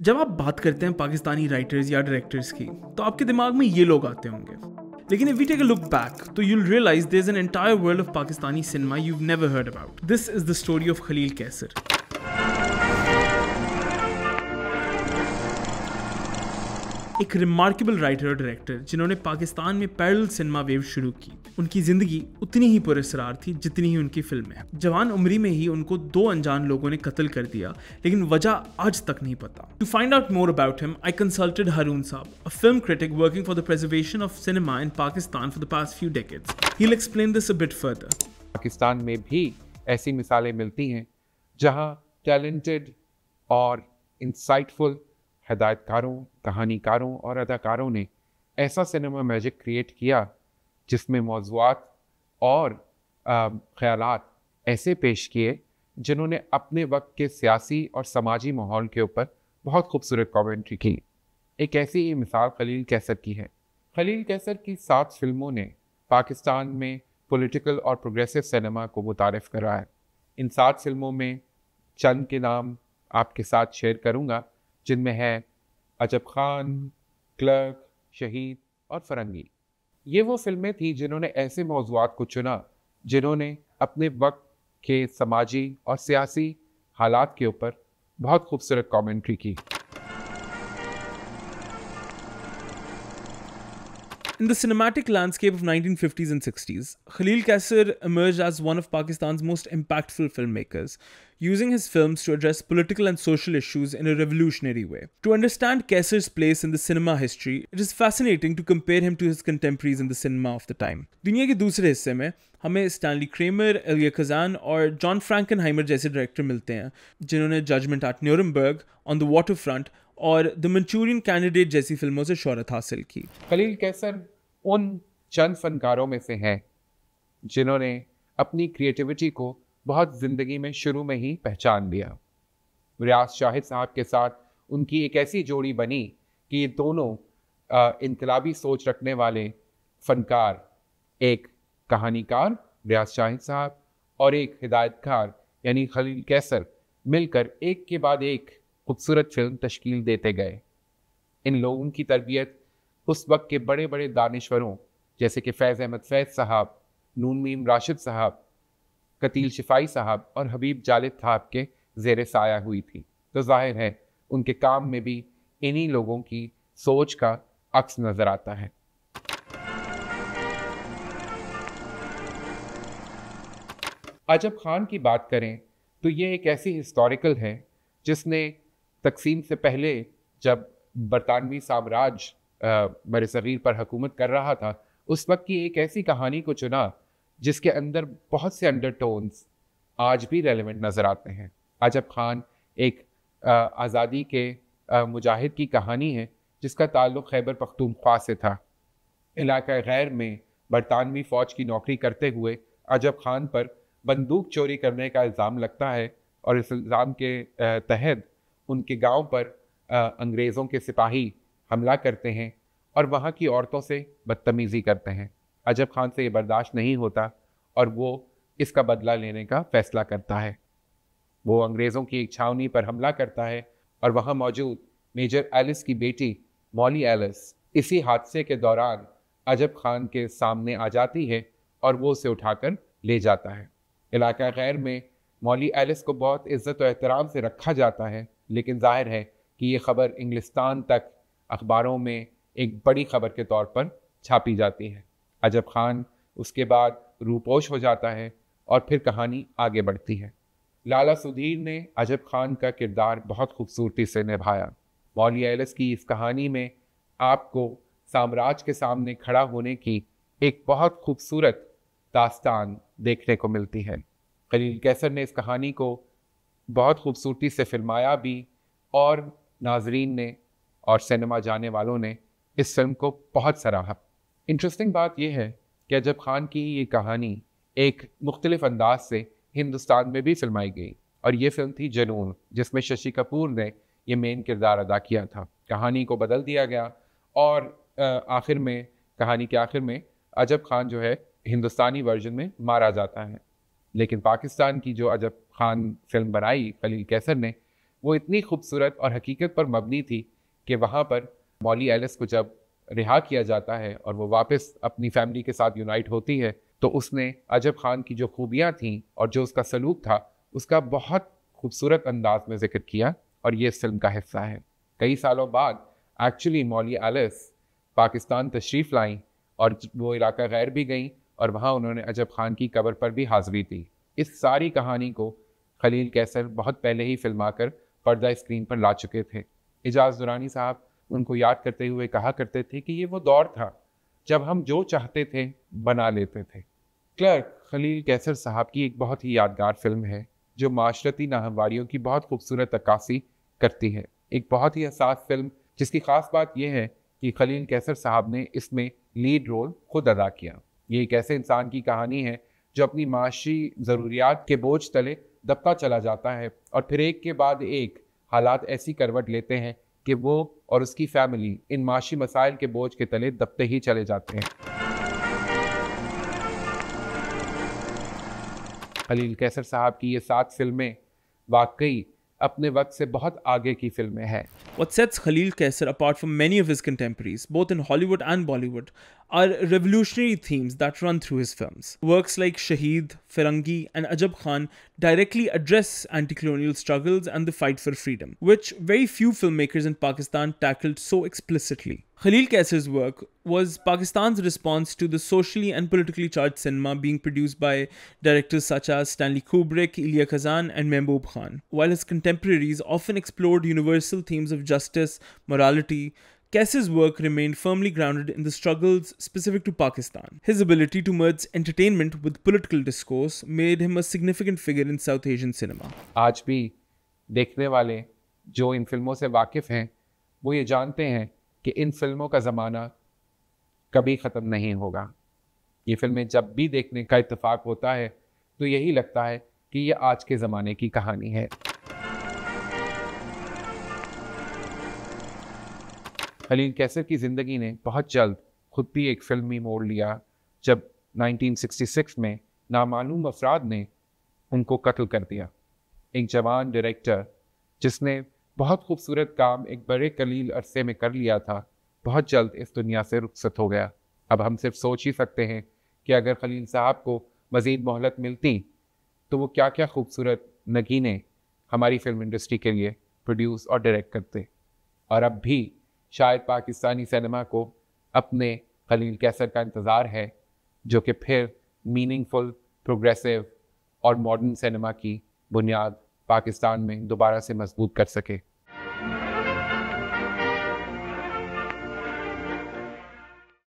जब आप बात करते हैं पाकिस्तानी राइटर्स या डायरेक्टर्स की तो आपके दिमाग में ये लोग आते होंगे, लेकिन if we take a look back तो you'll realize there's an entire world of Pakistani cinema you've never heard about. This is the story of Khalil Kaisar. एक रिमार्केबल राइटर और डायरेक्टर जिन्होंने पाकिस्तान में पैरेलल सिनेमा वेव शुरू की। उनकी जिंदगी उतनी ही पुरअसरार थी जितनी ही उनकी फिल्में। जवान उम्री में ही उनको दो अनजान लोगों ने कत्ल कर दिया, लेकिन वजह आज तक नहीं पता। To find out more about him I consulted Haroon साहब, a film critic working for the preservation of cinema in Pakistan for the past few decades. He will explain this a bit further. Pakistan में भी ऐसी मिसालें मिलती हैं जहां टैलेंटेड और insightful हिदायतकारों, कहानीकारों और अदाकारों ने ऐसा सिनेमा मैजिक क्रिएट किया जिसमें मौज़ूआत और ख़यालात ऐसे पेश किए जिन्होंने अपने वक्त के सियासी और समाजी माहौल के ऊपर बहुत खूबसूरत कमेंट्री की। एक ऐसी ही मिसाल खलील कैसर की है। खलील कैसर की 7 फिल्मों ने पाकिस्तान में पॉलिटिकल और प्रोग्रेसिव सिनेमा को मुतारिफ़ करा है। इन 7 फिल्मों में चंद के नाम आपके साथ शेयर करूँगा, जिनमें है अजब खान, क्लर्क, शहीद और फरंगी। ये वो फिल्में थी जिन्होंने ऐसे मौज़ूआत को चुना जिन्होंने अपने वक्त के समाजी और सियासी हालात के ऊपर बहुत खूबसूरत कमेंट्री की। In the cinematic landscape of 1950s and 60s, Khalil Kaisar emerged as one of Pakistan's most impactful filmmakers, using his films to address political and social issues in a revolutionary way. To understand Kaisar's place in the cinema history, it is fascinating to compare him to his contemporaries in the cinema of the time. दुनिया के दूसरे हिस्से में हमें Stanley Cramer, Elia Khajan और John फ्रैंकनहाइमर जैसे director मिलते हैं जिन्होंने judgment at Nuremberg, on the waterfront और द मंचूरियन कैंडिडेट जैसी फिल्मों से शोहरत हासिल की। खलील कैसर उन चंद फनकारों में से हैं जिन्होंने अपनी क्रिएटिविटी को बहुत ज़िंदगी में शुरू में ही पहचान लिया। रियाज शाहिद साहब के साथ उनकी एक ऐसी जोड़ी बनी कि ये दोनों इनकलाबी सोच रखने वाले फनकार, एक कहानीकार रियाज शाहिद साहब और एक हिदायतकार यानी खलील कैसर, मिलकर एक के बाद एक खूबसूरत फिल्म तश्कील देते गए। इन लोगों की तरबियत उस वक्त के बड़े बड़े दानिश्वरों जैसे कि फैज़ अहमद फैज़ साहब, नून मीम राशिद साहब, कतील शिफाई साहब और हबीब जालिद साहब के ज़ेर साया हुई थी। तो जाहिर है उनके काम में भी इन्हीं लोगों की सोच का अक्स नज़र आता है। अजब खान की बात करें तो ये एक ऐसी हिस्टोरिकल है जिसने तकसीम से पहले, जब बरतानवी साम्राज्य बरसगीर पर हुकूमत कर रहा था, उस वक्त की एक ऐसी कहानी को चुना जिसके अंदर बहुत से अंडरटोन्स आज भी रेलेवेंट नज़र आते हैं। अजब खान एक आज़ादी के मुजाहिद की कहानी है जिसका ताल्लुक़ खैबर पख्तूनख्वा से था। इलाका गैर में बरतानवी फ़ौज की नौकरी करते हुए अजब खान पर बंदूक चोरी करने का इल्ज़ाम लगता है और इस इल्ज़ाम के तहत उनके गांव पर अंग्रेज़ों के सिपाही हमला करते हैं और वहाँ की औरतों से बदतमीज़ी करते हैं। अजब खान से ये बर्दाश्त नहीं होता और वो इसका बदला लेने का फ़ैसला करता है। वो अंग्रेज़ों की एक छावनी पर हमला करता है और वहाँ मौजूद मेजर एलिस की बेटी मौली एलिस इसी हादसे के दौरान अजब खान के सामने आ जाती है और वो उसे उठाकर ले जाता है। इलाका गैर में मौली एलिस को बहुत इज़्ज़त और एहतराम से रखा जाता है, लेकिन जाहिर है कि ये ख़बर इंग्लिस्तान तक अखबारों में एक बड़ी ख़बर के तौर पर छापी जाती है। अजब खान उसके बाद रूपोश हो जाता है और फिर कहानी आगे बढ़ती है। लाला सुधीर ने अजब खान का किरदार बहुत खूबसूरती से निभाया। मौली एलिस की इस कहानी में आपको साम्राज्य के सामने खड़ा होने की एक बहुत खूबसूरत दास्तान देखने को मिलती है। खलील कैसर ने इस कहानी को बहुत खूबसूरती से फिल्माया भी और नाजरीन ने और सिनेमा जाने वालों ने इस फिल्म को बहुत सराहा। इंटरेस्टिंग बात यह है कि अजब खान की ये कहानी एक मुख्तलिफ अंदाज से हिंदुस्तान में भी फिल्माई गई और ये फिल्म थी जुनून, जिसमें शशि कपूर ने ये मेन किरदार अदा किया था। कहानी को बदल दिया गया और आखिर में, कहानी के आखिर में अजब खान जो है हिंदुस्तानी वर्जन में मारा जाता है, लेकिन पाकिस्तान की जो अजब खान फिल्म बनाई खलील कैसर ने, वो इतनी खूबसूरत और हकीकत पर मबनी थी कि वहाँ पर मॉली एलिस को जब रिहा किया जाता है और वो वापस अपनी फैमिली के साथ यूनाइट होती है, तो उसने अजब खान की जो खूबियाँ थीं और जो उसका सलूक था उसका बहुत खूबसूरत अंदाज में जिक्र किया, और ये इस फिल्म का हिस्सा है। कई सालों बाद एक्चुअली मॉली एलिस पाकिस्तान तशरीफ़ लाई और वो इलाका गैर भी गई और वहाँ उन्होंने अजब खान की कब्र पर भी हाज़िरी दी। इस सारी कहानी को खलील कैसर बहुत पहले ही फिल्मा कर पर्दा स्क्रीन पर ला चुके थे। इजाज़ दुरानी साहब उनको याद करते हुए कहा करते थे कि ये वो दौर था जब हम जो चाहते थे बना लेते थे। क्लर्क खलील कैसर साहब की एक बहुत ही यादगार फिल्म है जो माशरती नाहमवारियों की बहुत खूबसूरत अक्कासी करती है। एक बहुत ही हसास फिल्म जिसकी ख़ास बात यह है कि खलील कैसर साहब ने इसमें लीड रोल खुद अदा किया। ये एक ऐसे इंसान की कहानी है जो अपनी माशी ज़रूरियात के बोझ तले दबता चला जाता है और फिर एक के बाद एक हालात ऐसी करवट लेते हैं कि वो और उसकी फैमिली इन माशी मसाइल के बोझ के तले दबते ही चले जाते हैं। खलील कैसर साहब की ये 7 फिल्में वाकई अपने वक्त से बहुत आगे की फिल्में हैं। What sets Khalil Kaisar apart from many of his contemporaries, both in Hollywood and Bollywood, are revolutionary themes that run through his films. Works like Shaheed, Firangi, and Ajab Khan directly address anti-colonial struggles and the fight for freedom, which very few filmmakers in Pakistan tackled so explicitly. Khalil Kaisar's work was Pakistan's response to the socially and politically charged cinema being produced by directors such as Stanley Kubrick, Elia Kazan, and Mehboob Khan. While his contemporaries often explored universal themes of justice, morality, Kaisar's work remained firmly grounded in the struggles specific to Pakistan. His ability to merge entertainment with political discourse made him a significant figure in South Asian cinema. आज भी देखने वाले जो इन फिल्मों से वाकिफ़ हैं वो ये जानते हैं कि इन फिल्मों का ज़माना कभी ख़त्म नहीं होगा। ये फिल्में जब भी देखने का इत्तेफाक होता है तो यही लगता है कि ये आज के ज़माने की कहानी है। खलील कैसर की ज़िंदगी ने बहुत जल्द खुद भी एक फिल्मी मोड़ लिया जब 1966 में नामालूम अफराद ने उनको कत्ल कर दिया। एक जवान डायरेक्टर जिसने बहुत खूबसूरत काम एक बड़े कलील अरसे में कर लिया था, बहुत जल्द इस दुनिया से रुखसत हो गया। अब हम सिर्फ सोच ही सकते हैं कि अगर खलील साहब को मज़ीद मोहलत मिलती तो वो क्या क्या खूबसूरत नगीने हमारी फिल्म इंडस्ट्री के लिए प्रोड्यूस और डायरेक्ट करते। और अब भी शायद पाकिस्तानी सिनेमा को अपने खलील कैसर का इंतज़ार है जो कि फिर मीनिंगफुल, प्रोग्रेसिव और मॉडर्न सिनेमा की बुनियाद पाकिस्तान में दोबारा से मजबूत कर सके।